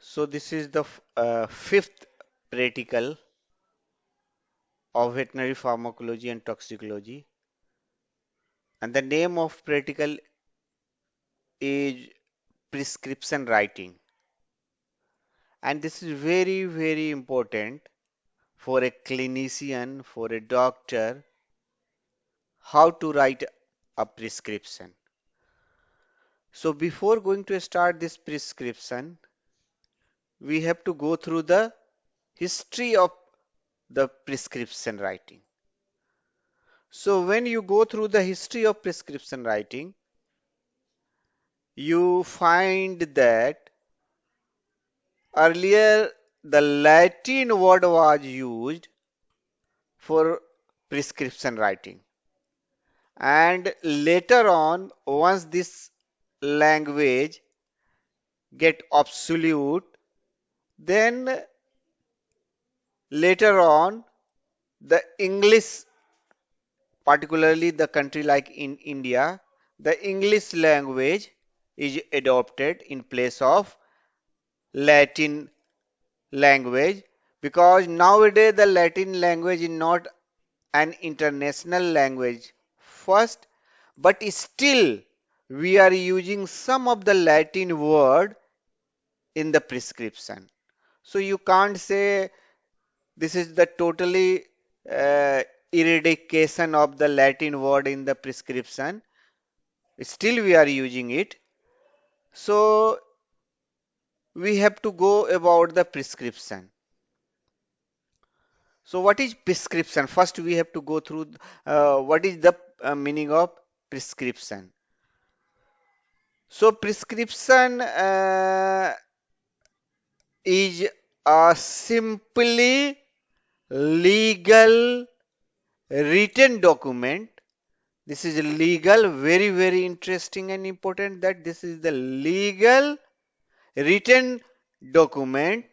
So this is the fifth practical of veterinary pharmacology and toxicology, and the name of practical is prescription writing. And this is very, very important for a clinician, for a doctor, how to write a prescription. So before going to start this prescription, we have to go through the history of the prescription writing. So when you go through the history of prescription writing, you find that earlier the Latin word was used for prescription writing. And later on, once this language get obsolete, then later on the English, particularly the country like in India, the English language is adopted in place of Latin language, because nowadays the Latin language is not an international language first, but still we are using some of the Latin word in the prescription. So you can't say this is the totally eradication of the Latin word in the prescription. Still we are using it. So we have to go about the prescription. So what is prescription? First we have to go through what is the meaning of prescription. So prescription is a simply legal written document. This is legal, very, very interesting and important that this is the legal written document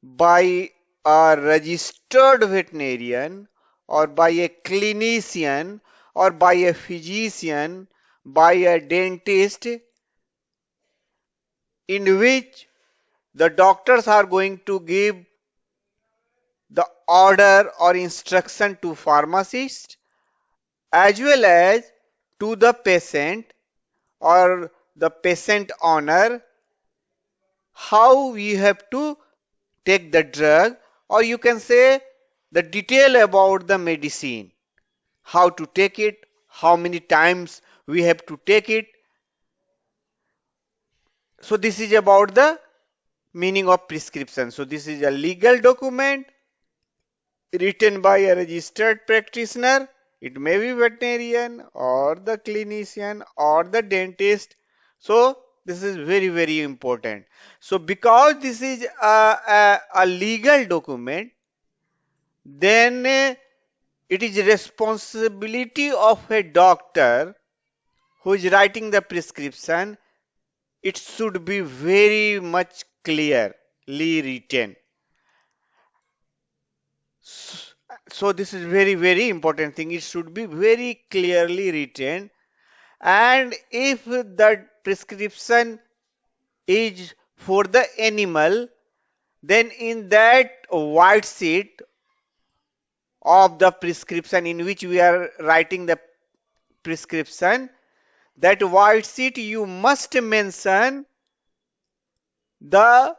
by a registered veterinarian or by a clinician or by a physician, by a dentist, in which the doctors are going to give the order or instruction to pharmacist as well as to the patient or the patient owner how we have to take the drug, or you can say the detail about the medicine, how to take it, how many times we have to take it. So this is about the meaning of prescription. So this is a legal document written by a registered practitioner. It may be veterinarian or the clinician or the dentist. So this is very, very important. So because this is a legal document, then it is responsibility of a doctor who is writing the prescription. It should be very much clearly written. So this is very, very important thing. It should be very clearly written. And if the prescription is for the animal, then in that white sheet of the prescription in which we are writing the prescription, that white sheet you must mention the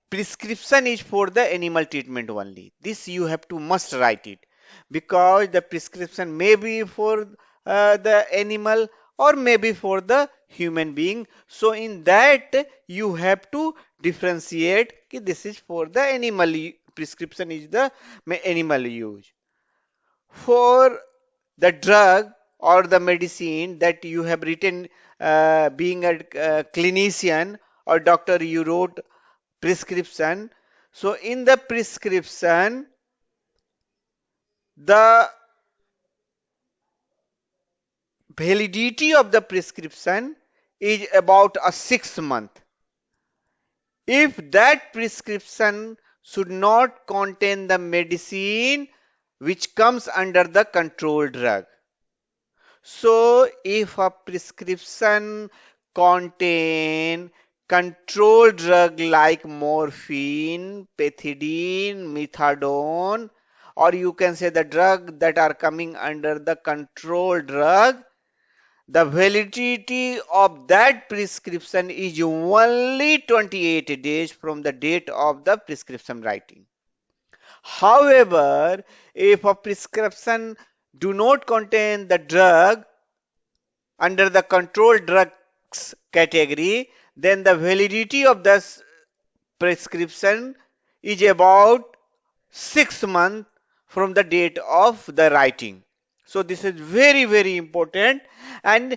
prescription is for the animal treatment only. This you have to must write it, because the prescription may be for the animal or maybe for the human being. So in that you have to differentiate कि this is for the animal prescription is the animal use. For the drug or the medicine that you have written, being a clinician or doctor, you wrote prescription. So in the prescription, the validity of the prescription is about a 6 month. If that prescription should not contain the medicine which comes under the controlled drug. So if a prescription contain control drug like morphine, pethidine, methadone, or you can say the drug that are coming under the control drug, the validity of that prescription is only 28 days from the date of the prescription writing. However, if a prescription do not contain the drug under the controlled drugs category, then the validity of the prescription is about 6 months from the date of the writing. So this is very, very important, and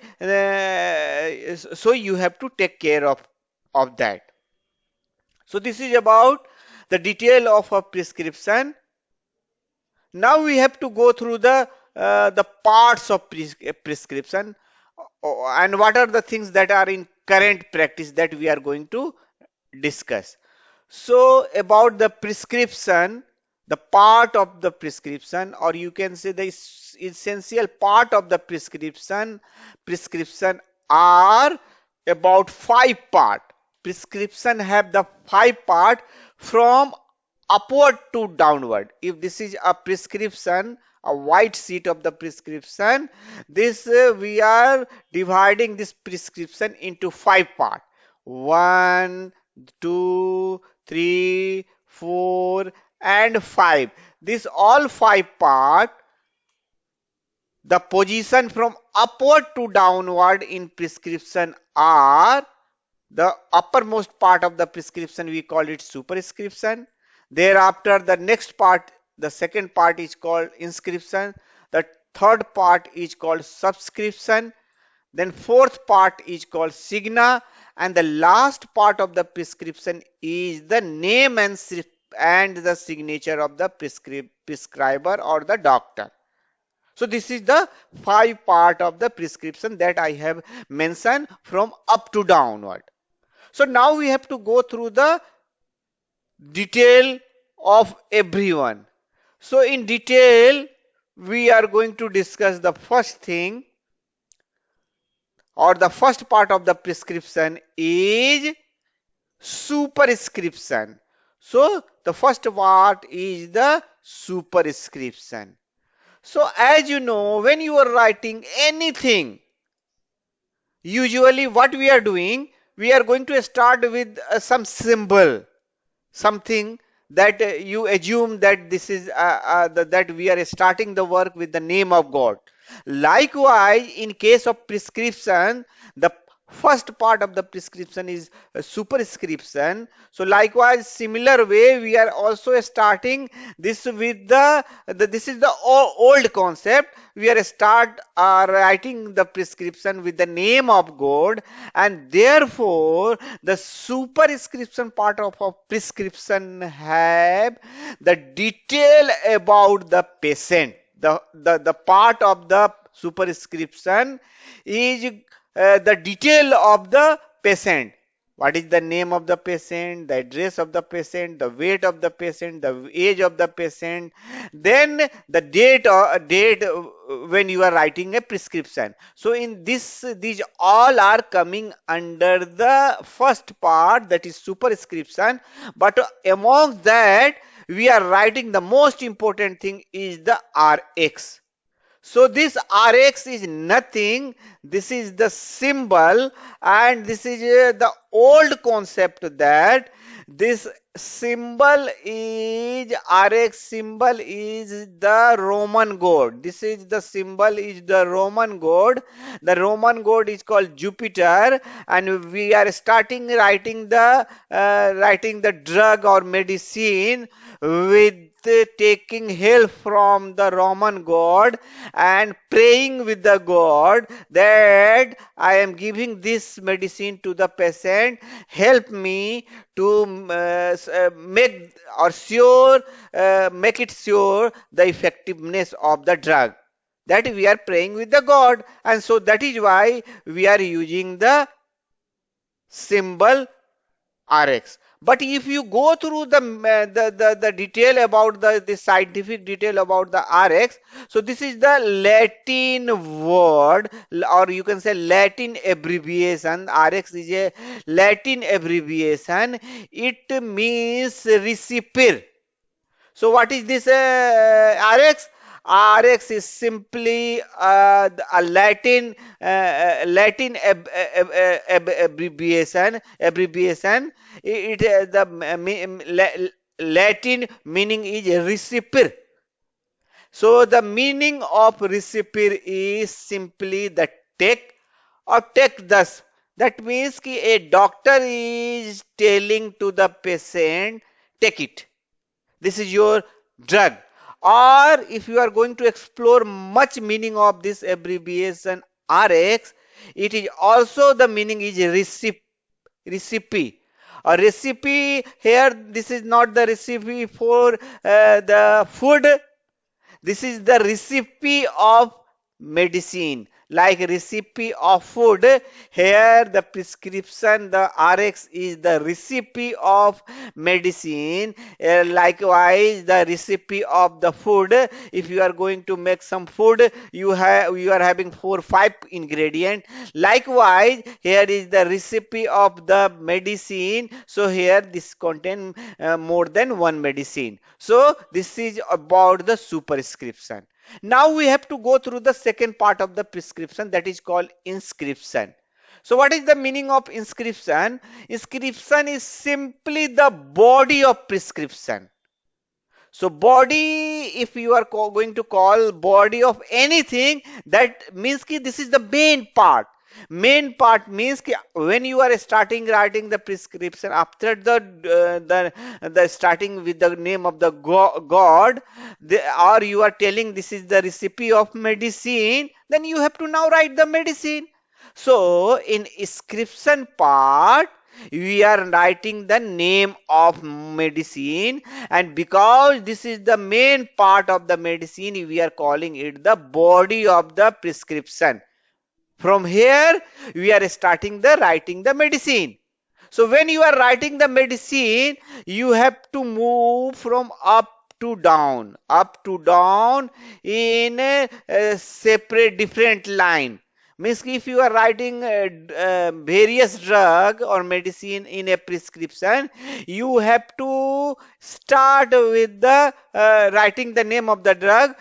so you have to take care of that. So this is about the detail of a prescription. Now we have to go through the parts of prescription, and what are the things that are in current practice that we are going to discuss. So about the prescription, the part of the prescription, or you can say the essential part of the prescription are about 5 part. Prescription have the 5 part from upward to downward. If this is a prescription, a white sheet of the prescription, this we are dividing this prescription into 5 part. 1, 2, 3, 4, and 5. This all 5 part, the position from upward to downward in prescription are the uppermost part of the prescription, we call it superscription. Thereafter, the next part, the second part is called inscription. The third part is called subscription. Then fourth part is called signa, and the last part of the prescription is the name and the signature of the prescriber or the doctor. So this is the 5 part of the prescription that I have mentioned from up to downward. So now we have to go through the detail of everyone. So in detail, we are going to discuss the first thing, or the first part of the prescription is superscription. So the first part is the superscription. So as you know, when you are writing anything, usually what we are doing, we are going to start with some symbol, something that you assume that this is that we are starting the work with the name of God. Likewise, in case of prescription, the first part of the prescription is a superscription. So likewise, similar way, we are also starting this with this is the old concept. We are start writing the prescription with the name of God, and therefore the superscription part of a prescription have the detail about the patient. The part of the superscription is the detail of the patient. What is the name of the patient, the address of the patient, the weight of the patient, the age of the patient, then the date when you are writing a prescription. So in this, these all are coming under the first part, that is superscription. But among that, we are writing the most important thing is the RX. So this Rx is nothing. This is the symbol, and this is the old concept that this symbol is Rx symbol is the Roman god. This is the symbol is the Roman god. The Roman god is called Jupiter, and we are starting writing the drug or medicine with taking help from the Roman god and praying with the god that I am giving this medicine to the patient, help me to make or sure make it sure the effectiveness of the drug, that we are praying with the god. And so that is why we are using the symbol Rx. But if you go through the detail about the scientific detail about the RX, so this is the Latin word, or you can say Latin abbreviation. RX is a Latin abbreviation. It means recipient. So what is this RX? RX is simply a Latin abbreviation. Latin meaning is recipient. So the meaning of recipient is simply the take or take thus. That means कि a doctor is telling to the patient, take it. This is your drug. Or if you are going to explore much meaning of this abbreviation RX, it is also the meaning is recipe. A recipe here, this is not the recipe for the food. This is the recipe of medicine, like recipe of food. Here, the prescription, the RX is the recipe of medicine. Likewise, the recipe of the food. If you are going to make some food, you are having 4 5 ingredient. Likewise, here is the recipe of the medicine. So here this contain more than one medicine. So this is about the superscription. Now we have to go through the second part of the prescription, that is called inscription. So what is the meaning of inscription? Inscription is simply the body of prescription. So body, if you are going to call body of anything, that means ki this is the main part. Main part means ki when you are starting writing the prescription, after the starting with the name of the God, or you are telling this is the recipe of medicine, then you have to now write the medicine. So in inscription part, we are writing the name of medicine, and because this is the main part of the medicine, we are calling it the body of the prescription. From here, we are starting the writing the medicine. So when you are writing the medicine, you have to move from up to down in a separate different line. Means if you are writing various drug or medicine in a prescription, you have to start with the writing the name of the drug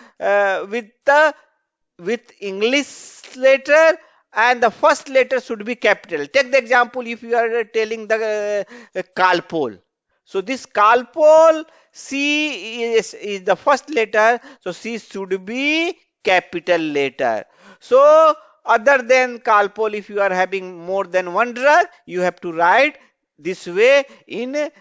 with English letter, and the first letter should be capital. Take the example, if you are telling the Calpol. So this Calpol, is the first letter, so C should be capital letter. So other than Calpol, if you are having more than one drug, you have to write this way in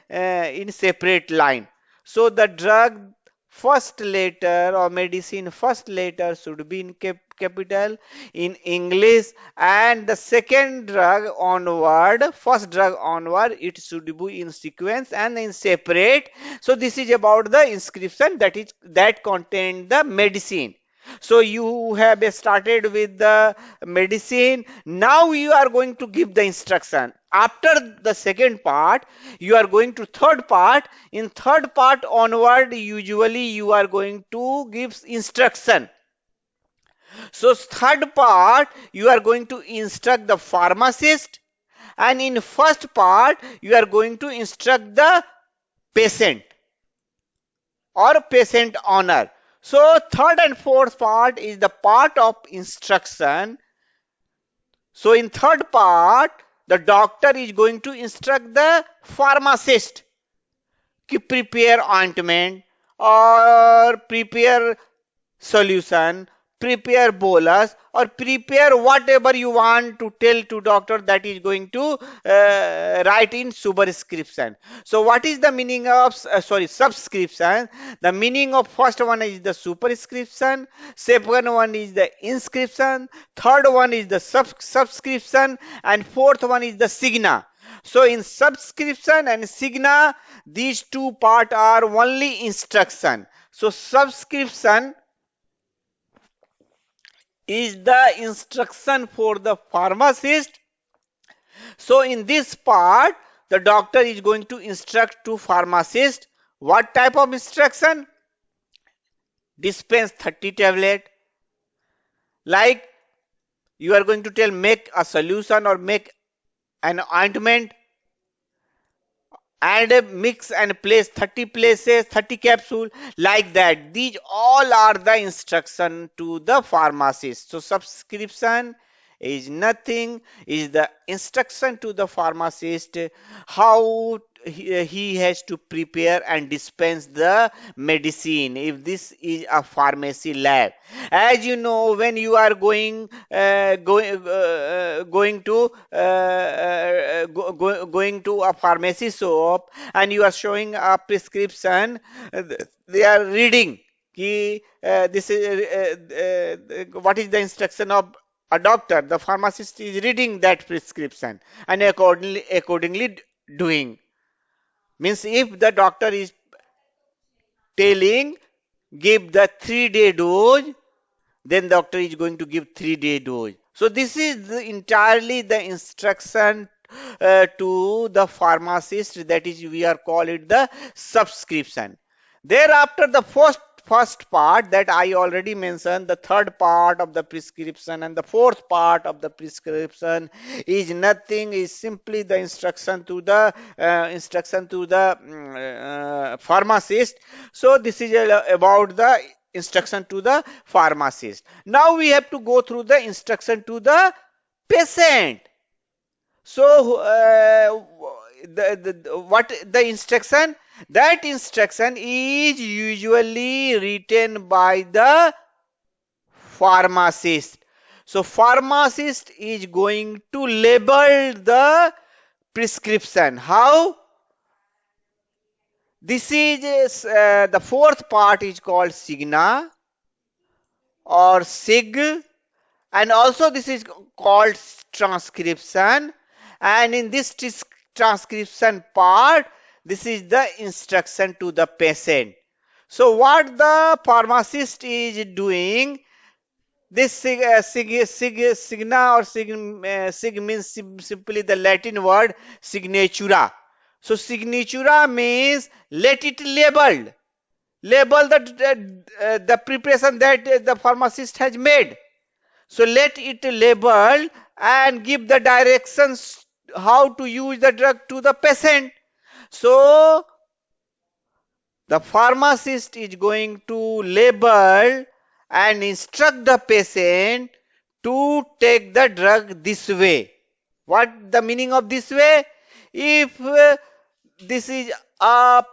separate line. So the drug first letter or medicine first letter should be in capital in English, and the second drug onward, first drug onward, it should be in sequence and in separate. So this is about the inscription, that contain the medicine. So you have started with the medicine. Now you are going to give the instruction. After the second part, you are going to third part. In third part onward, usually you are going to give instruction. So third part, you are going to instruct the pharmacist, and in first part, you are going to instruct the patient or patient owner. So third and fourth part is the part of instruction. So in third part, the doctor is going to instruct the pharmacist to prepare ointment or prepare solution, prepare bolus, or prepare whatever you want to tell to doctor, that is going to write in superscription. So what is the meaning of subscription? The meaning of first one is the superscription, second one is the inscription, third one is the subscription, and fourth one is the signa. So in subscription and signa, these two part are only instruction. So subscription is the instruction for the pharmacist. So in this part, the doctor is going to instruct to pharmacist. What type of instruction? Dispense 30 tablet. Like you are going to tell make a solution or make an ointment and mix and place 30 places 30 capsule like that. These all are the instruction to the pharmacist. So subscription is nothing, is the instruction to the pharmacist how he has to prepare and dispense the medicine if this is a pharmacy lab. As you know, when you are going to a pharmacy shop and you are showing a prescription, they are reading this is what is the instruction of a doctor. The pharmacist is reading that prescription and accordingly doing. Means if the doctor is telling give the 3-day dose, then doctor is going to give 3-day dose. So this is entirely the instruction to the pharmacist, that is we are call it the subscription. Thereafter the first part that I already mentioned, the third part of the prescription and the fourth part of the prescription is nothing, is simply the instruction to the pharmacist. So this is about the instruction to the pharmacist. Now we have to go through the instruction to the patient. So what the instruction? That instruction is usually written by the pharmacist. So pharmacist is going to label the prescription. How? This is the fourth part is called signa or sig, and also this is called transcription, and in this transcription part this is the instruction to the patient. So what the pharmacist is doing, this signa or sig means simply the Latin word signatura. So signatura means let it label the preparation that the pharmacist has made. So let it label and give the directions how to use the drug to the patient. So the pharmacist is going to label and instruct the patient to take the drug this way. What the meaning of this way? If this is a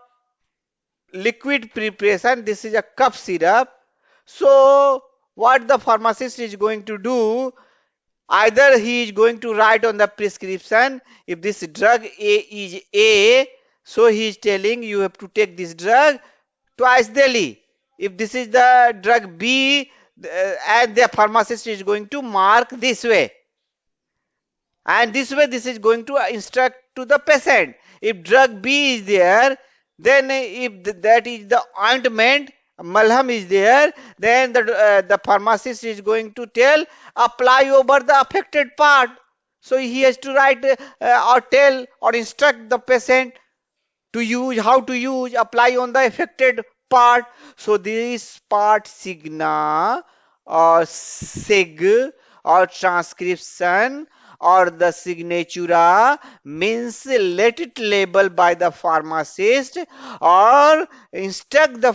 liquid preparation, this is a cough syrup. So what the pharmacist is going to do, either he is going to write on the prescription, if this drug A is A, so he is telling you have to take this drug twice daily. If this is the drug B, and the pharmacist is going to mark this way. And this way this is going to instruct to the patient. If drug B is there, then if that is the ointment, malham is there, then the pharmacist is going to tell apply over the affected part. So he has to write or tell or instruct the patient to use, how to use, apply on the affected part. So this part signa or sig or transcription or the signatura means let it label by the pharmacist or instruct the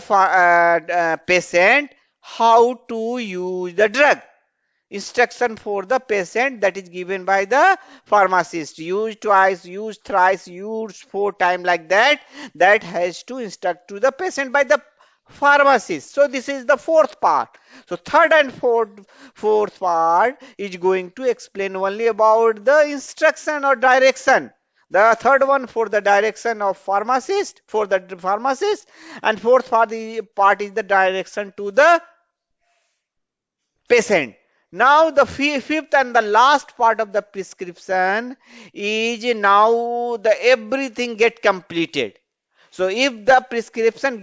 patient how to use the drug. Instruction for the patient that is given by the pharmacist. Use twice, use thrice, use 4 times, like that. That has to instruct to the patient by the pharmacist. So this is the fourth part. So third and fourth part is going to explain only about the instruction or direction. The third one for the direction of pharmacist, for the pharmacist, and fourth part is the direction to the patient. Now the fifth and the last part of the prescription is now the everything get completed. So if the prescription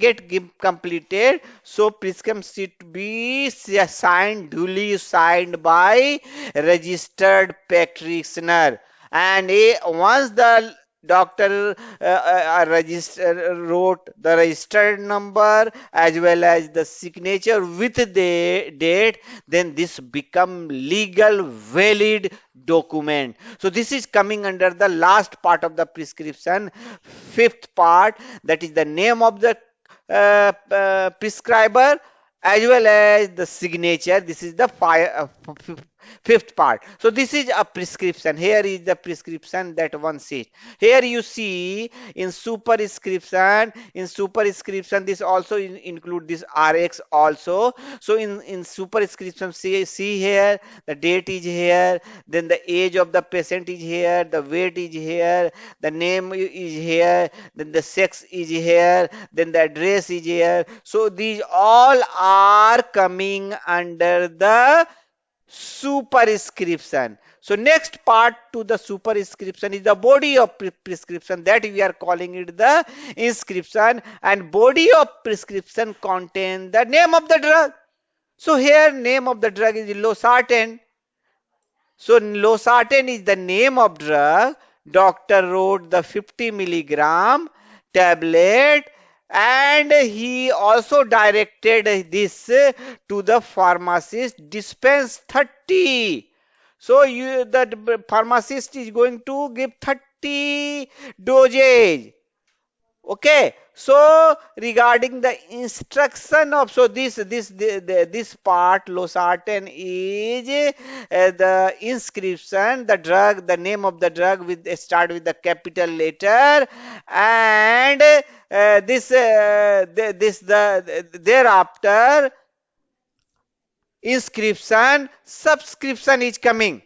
completed, so prescription should be signed, duly signed by registered practitioner. And once the doctor register wrote the registered number as well as the signature with the date, then this become legal valid document. So this is coming under the last part of the prescription, fifth part, that is the name of the prescriber as well as the signature. This is the fifth part. So this is a prescription. Here is the prescription that one sees. Here you see in superscription. In superscription, this also include this RX also. So in superscription, see here the date is here, then the age of the patient is here, the weight is here, the name is here, then the sex is here, then the address is here. So these all are coming under the superscription. So next part to the superscription is the body of prescription, that we are calling it the inscription, and body of prescription contain the name of the drug. So here name of the drug is losartan. So losartan is the name of drug. Doctor wrote the 50 milligram tablet, and he also directed this to the pharmacist, dispense 30. So the pharmacist is going to give 30 dosage. Okay, so regarding the instruction of, so this part losartan is the inscription, the drug, the name of the drug with start with the capital letter, and this the thereafter inscription, subscription is coming.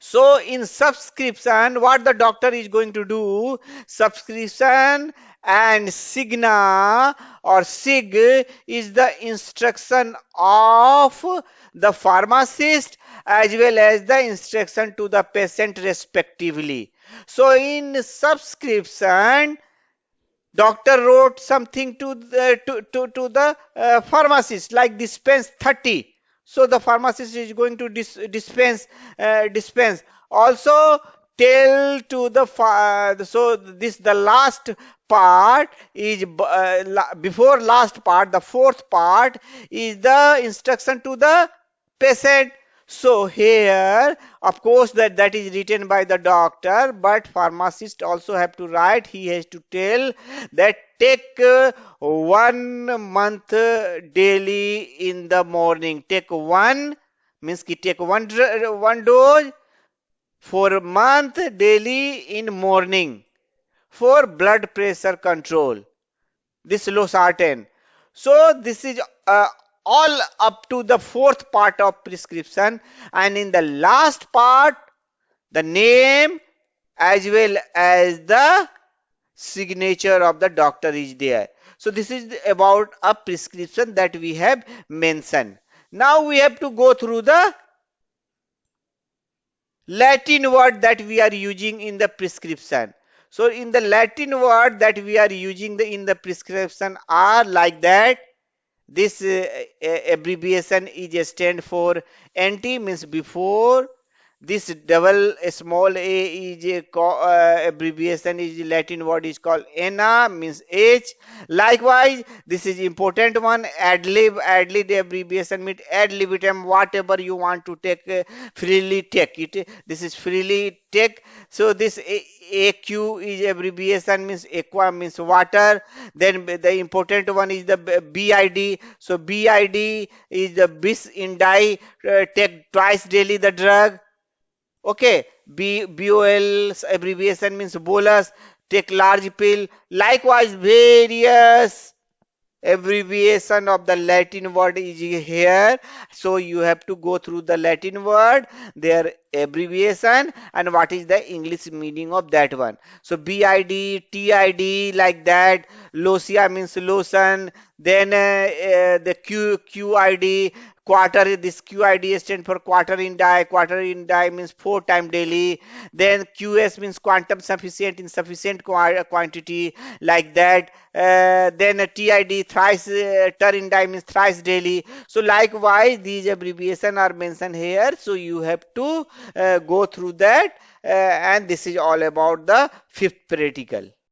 So in subscription, what the doctor is going to do, subscription and signa or sig is the instruction of the pharmacist as well as the instruction to the patient respectively. So in subscription, doctor wrote something to the pharmacist like dispense 30. So the pharmacist is going to dispense. Also tell to the so this the last part is before last part, the fourth part is the instruction to the patient. So here, of course, that is written by the doctor, but pharmacist also have to write. He has to tell that take 1 month daily in the morning. Take one means ki take one dose for a month daily in morning for blood pressure control. This losartan. So this is all up to the fourth part of prescription, and in the last part the name as well as the signature of the doctor is there. So this is about a prescription that we have mentioned. Now we have to go through the Latin word that we are using in the prescription. So in the Latin word that we are using in the prescription are like that. This abbreviation is stand for anti, means before. This double small a is abbreviation is Latin word is called "ana", means H. Likewise, this is important one, ad lib abbreviation means ad libitum, whatever you want to take, freely take it. This is freely take. So this AQ is abbreviation means aqua, means water. Then the important one is the BID. So BID is the bis in die, take twice daily the drug. Okay, BOL abbreviation means bolus, take large pill. Likewise, various abbreviation of the Latin word is here. So you have to go through the Latin word, their abbreviation, and what is the English meaning of that one. So BID, TID, like that. Losia means lotion. Then the QID, quarter, this QID stands for quarter in die. Quarter in die means 4 times daily. Then QS means quantum sufficient in sufficient quantity, like that. Then a TID, thrice, ter in die means thrice daily. So likewise these abbreviation are mentioned here, so you have to go through that, and this is all about the fifth practical.